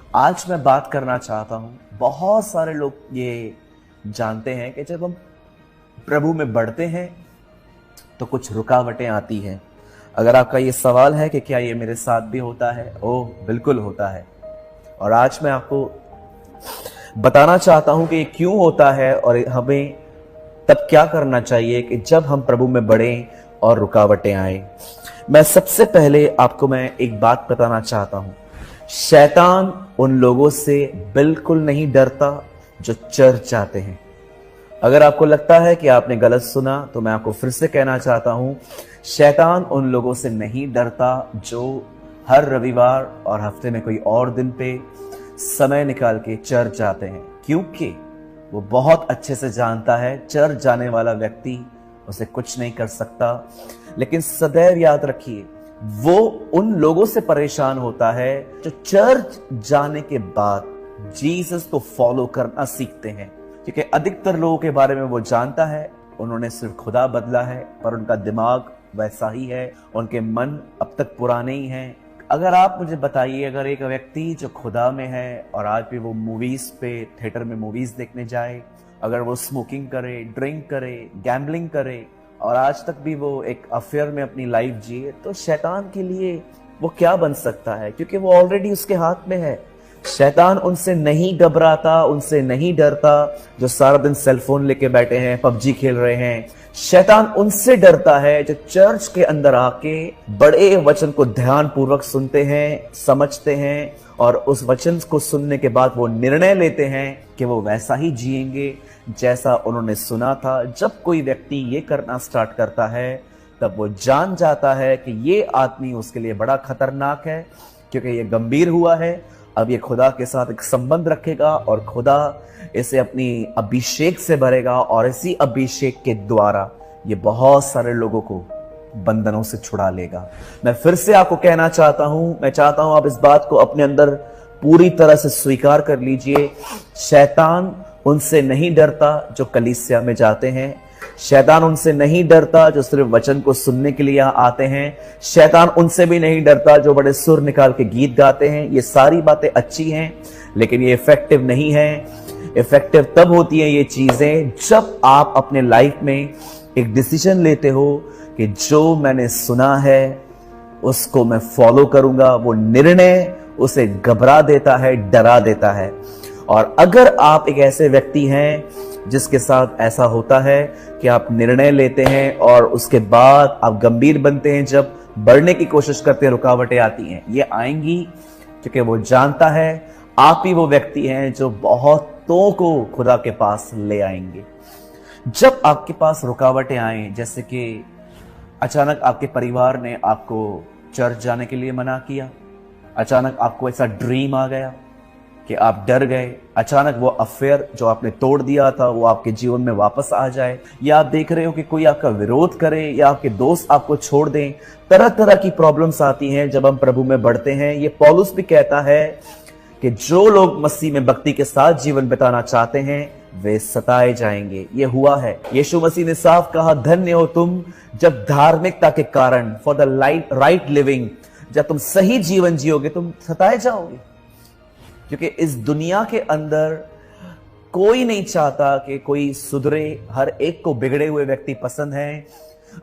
आज मैं बात करना चाहता हूं, बहुत सारे लोग ये जानते हैं कि जब हम प्रभु में बढ़ते हैं तो कुछ रुकावटें आती हैं। अगर आपका ये सवाल है कि क्या ये मेरे साथ भी होता है, ओह बिल्कुल होता है। और आज मैं आपको बताना चाहता हूं कि ये क्यों होता है और हमें तब क्या करना चाहिए कि जब हम प्रभु में बढ़ें और रुकावटें आए। मैं सबसे पहले आपको मैं एक बात बताना चाहता हूं, शैतान उन लोगों से बिल्कुल नहीं डरता जो चर्च जाते हैं। अगर आपको लगता है कि आपने गलत सुना तो मैं आपको फिर से कहना चाहता हूं, शैतान उन लोगों से नहीं डरता जो हर रविवार और हफ्ते में कोई और दिन पे समय निकाल के चर्च जाते हैं, क्योंकि वो बहुत अच्छे से जानता है चर्च जाने वाला व्यक्ति उसे कुछ नहीं कर सकता। लेकिन सदैव याद रखिए, वो उन लोगों से परेशान होता है जो चर्च जाने के बाद जीसस को फॉलो करना सीखते हैं, क्योंकि अधिकतर लोगों के बारे में वो जानता है उन्होंने सिर्फ खुदा बदला है, पर उनका दिमाग वैसा ही है, उनके मन अब तक पुराने ही हैं। अगर आप मुझे बताइए, अगर एक व्यक्ति जो खुदा में है और आज भी वो मूवीज पे थिएटर में मूवीज देखने जाए, अगर वो स्मोकिंग करे, ड्रिंक करे, गैम्बलिंग करे और आज तक भी वो एक अफेयर में अपनी लाइफ जिए, तो शैतान के लिए वो क्या बन सकता है, क्योंकि वो ऑलरेडी उसके हाथ में है। शैतान उनसे नहीं घबराता, उनसे नहीं डरता जो सारा दिन सेलफोन लेके बैठे हैं, पबजी खेल रहे हैं। शैतान उनसे डरता है जो चर्च के अंदर आके बड़े वचन को ध्यान पूर्वक सुनते हैं, समझते हैं और उस वचन को सुनने के बाद वो निर्णय लेते हैं कि वो वैसा ही जिएंगे जैसा उन्होंने सुना था। जब कोई व्यक्ति ये करना स्टार्ट करता है तब वो जान जाता है कि ये आदमी उसके लिए बड़ा खतरनाक है, क्योंकि ये गंभीर हुआ है। अब ये खुदा के साथ एक संबंध रखेगा और खुदा इसे अपनी अभिषेक से भरेगा और इसी अभिषेक के द्वारा ये बहुत सारे लोगों को बंधनों से छुड़ा लेगा। मैं फिर से आपको कहना चाहता हूं, मैं चाहता हूं आप इस बात को अपने अंदर पूरी तरह से स्वीकार कर लीजिए। शैतान उनसे नहीं डरता जो कलीसिया में जाते हैं, शैतान उनसे नहीं डरता जो सिर्फ वचन को सुनने के लिए आते हैं, शैतान उनसे भी नहीं डरता जो बड़े सुर निकाल के गीत गाते हैं। ये सारी बातें अच्छी हैं, लेकिन ये इफेक्टिव नहीं है। इफेक्टिव तब होती है ये चीजें जब आप अपने लाइफ में एक डिसीजन लेते हो कि जो मैंने सुना है उसको मैं फॉलो करूंगा। वो निर्णय उसे घबरा देता है, डरा देता है। और अगर आप एक ऐसे व्यक्ति हैं जिसके साथ ऐसा होता है कि आप निर्णय लेते हैं और उसके बाद आप गंभीर बनते हैं, जब बढ़ने की कोशिश करते हैं रुकावटें आती हैं, ये आएंगी क्योंकि वो जानता है आप ही वो व्यक्ति हैं जो बहुतों को खुदा के पास ले आएंगे। जब आपके पास रुकावटें आए, जैसे कि अचानक आपके परिवार ने आपको चर्च जाने के लिए मना किया, अचानक आपको ऐसा ड्रीम आ गया कि आप डर गए, अचानक वो अफेयर जो आपने तोड़ दिया था वो आपके जीवन में वापस आ जाए, या आप देख रहे हो कि कोई आपका विरोध करे या आपके दोस्त आपको छोड़ दें। तरह तरह की प्रॉब्लम्स आती हैं जब हम प्रभु में बढ़ते हैं। ये पौलुस भी कहता है कि जो लोग मसीह में भक्ति के साथ जीवन बिताना चाहते हैं वे सताए जाएंगे। ये हुआ है। यीशु मसीह ने साफ कहा, धन्य हो तुम जब धार्मिकता के कारण, फॉर द राइट लिविंग, जब तुम सही जीवन जियोगे तुम सताए जाओगे। क्योंकि इस दुनिया के अंदर कोई नहीं चाहता कि कोई सुधरे, हर एक को बिगड़े हुए व्यक्ति पसंद हैं।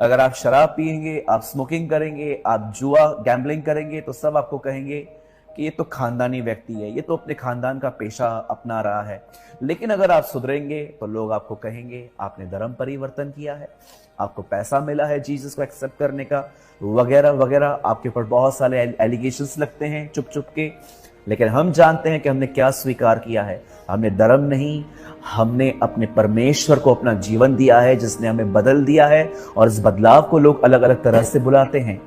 अगर आप शराब पिएंगे, आप स्मोकिंग करेंगे, आप जुआ गैम्बलिंग करेंगे, तो सब आपको कहेंगे कि ये तो खानदानी व्यक्ति है, ये तो अपने खानदान का पेशा अपना रहा है। लेकिन अगर आप सुधरेंगे तो लोग आपको कहेंगे आपने धर्म परिवर्तन किया है, आपको पैसा मिला है जीसस को एक्सेप्ट करने का, वगैरह वगैरह। आपके ऊपर बहुत सारे एलिगेशंस लगते हैं चुप चुप के। लेकिन हम जानते हैं कि हमने क्या स्वीकार किया है। हमने धर्म नहीं, हमने अपने परमेश्वर को अपना जीवन दिया है जिसने हमें बदल दिया है, और इस बदलाव को लोग अलग अलग तरह से बुलाते हैं।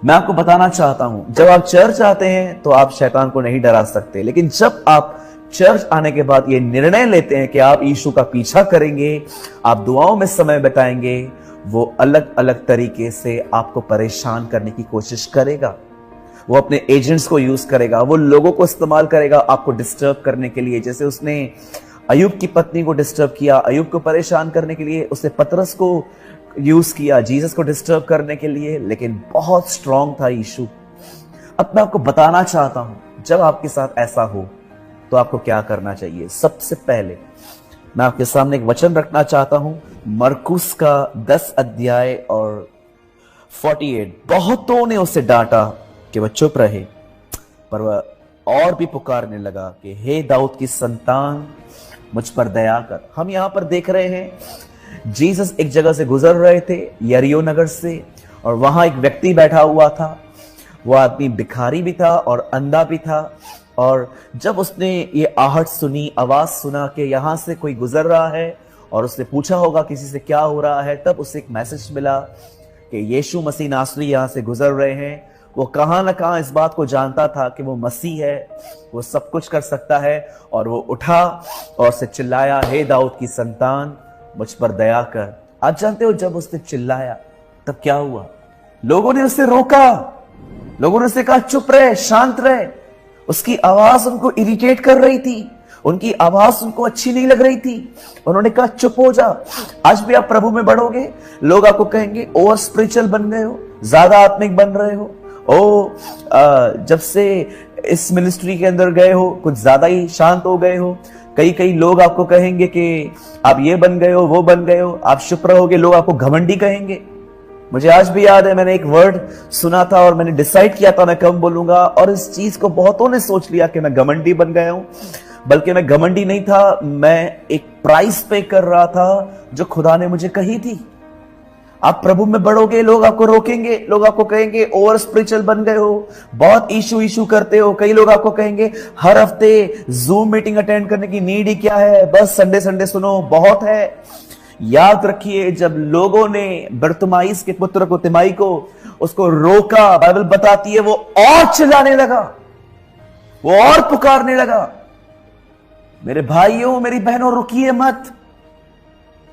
मैं आपको बताना चाहता हूं, जब आप चर्च आते हैं तो आप शैतान को नहीं डरा सकते, लेकिन जब आप चर्च आने के बाद ये निर्णय लेते हैं कि आप यीशु का पीछा करेंगे, आप दुआओं में समय बिताएंगे, वो अलग अलग तरीके से आपको परेशान करने की कोशिश करेगा। वो अपने एजेंट्स को यूज करेगा, वो लोगों को इस्तेमाल करेगा आपको डिस्टर्ब करने के लिए। जैसे उसने अय्यूब की पत्नी को डिस्टर्ब किया, अय्यूब को परेशान करने के लिए उसने पतरस को यूज किया, जीसस को डिस्टर्ब करने के लिए, लेकिन बहुत स्ट्रांग था यीशु। अब मैं आपको बताना चाहता हूं, जब आपके साथ ऐसा हो तो आपको क्या करना चाहिए? सबसे पहले मैं आपके सामने एक वचन रखना चाहता हूं, मरकुस का 10 अध्याय और 48। बहुतों ने उसे डांटा कि वह चुप रहे, पर वह और भी पुकारने लगा कि हे दाऊद की संतान, मुझ पर दया कर। हम यहां पर देख रहे हैं जीसस एक जगह से गुजर रहे थे, यरीहो नगर से, और वहां एक व्यक्ति बैठा हुआ था। वो आदमी भिखारी भी था और अंधा भी था। और जब उसने ये आहट सुनी, आवाज सुना कि यहां से कोई गुजर रहा है, और उसने पूछा होगा किसी से क्या हो रहा है, तब उसे एक मैसेज मिला कि यीशु मसीह नासरी यहां से गुजर रहे हैं। वो कहां ना कहां इस बात को जानता था कि वो मसीह है, वो सब कुछ कर सकता है। और वो उठा और उससे चिल्लाया, हे दाऊद की संतान, मुझ पर दया कर। आप जानते हो जब उसने चिल्लाया तब क्या हुआ? लोगों ने उसे रोका, लोगों ने उसे कहा चुप रहे, शांत रहे। उसकी आवाज उनको इरिटेट कर रही थी, उनकी आवाज उनको अच्छी नहीं लग रही थी। उन्होंने कहा चुप हो जा। आज भी आप प्रभु में बढ़ोगे, लोग आपको कहेंगे ओवर स्पिरिचुअल बन गए हो, ज्यादा आत्मिक बन रहे हो, जब से इस मिनिस्ट्री के अंदर गए हो कुछ ज्यादा ही शांत हो गए हो। कई लोग आपको कहेंगे कि आप ये बन गए हो, वो बन गए हो। आप चुप रहोगे, लोग आपको घमंडी कहेंगे। मुझे आज भी याद है, मैंने एक वर्ड सुना था और मैंने डिसाइड किया था मैं कब बोलूंगा, और इस चीज को बहुतों ने सोच लिया कि मैं घमंडी बन गया हूं। बल्कि मैं घमंडी नहीं था, मैं एक प्राइस पे कर रहा था जो खुदा ने मुझे कही थी। आप प्रभु में बढ़ोगे, लोग आपको रोकेंगे, लोग आपको कहेंगे ओवर स्पिरिचुअल बन गए हो, बहुत इशू करते हो। कई लोग आपको कहेंगे हर हफ्ते जूम मीटिंग अटेंड करने की नीड ही क्या है, बस संडे सुनो, बहुत है। याद रखिए, जब लोगों ने बरतुमाइस के पुत्र को, तिमाई को, उसको रोका, बाइबल बताती है वो और चिल्लाने लगा, वो और पुकारने लगा। मेरे भाइयों, मेरी बहनों, रुकिए मत।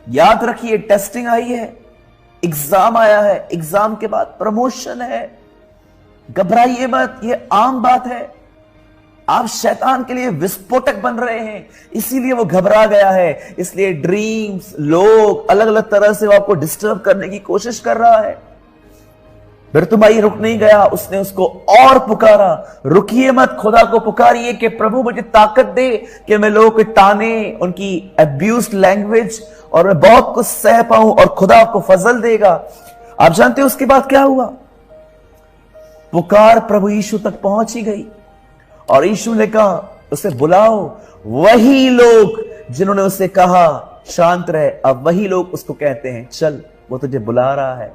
याद रखिए, टेस्टिंग आई है, एग्जाम आया है, एग्जाम के बाद प्रमोशन है। घबराइए मत, ये आम बात है। आप शैतान के लिए विस्फोटक बन रहे हैं, इसीलिए वो घबरा गया है। इसलिए ड्रीम्स, लोग अलग अलग तरह से वो आपको डिस्टर्ब करने की कोशिश कर रहा है। बरतुमाई रुक नहीं गया, उसने उसको और पुकारा। रुकिए मत, खुदा को पुकारिए कि प्रभु मुझे ताकत दे कि मैं लोगों के ताने, उनकी अब्यूज्ड लैंग्वेज, और मैं बहुत कुछ सह पाऊं, और खुदा आपको फजल देगा। आप जानते हो उसके बाद क्या हुआ? पुकार प्रभु यीशु तक पहुंच ही गई, और यीशु ने कहा उसे बुलाओ। वही लोग जिन्होंने उसे कहा शांत रहे, अब वही लोग उसको कहते हैं चल, वो तुझे बुला रहा है।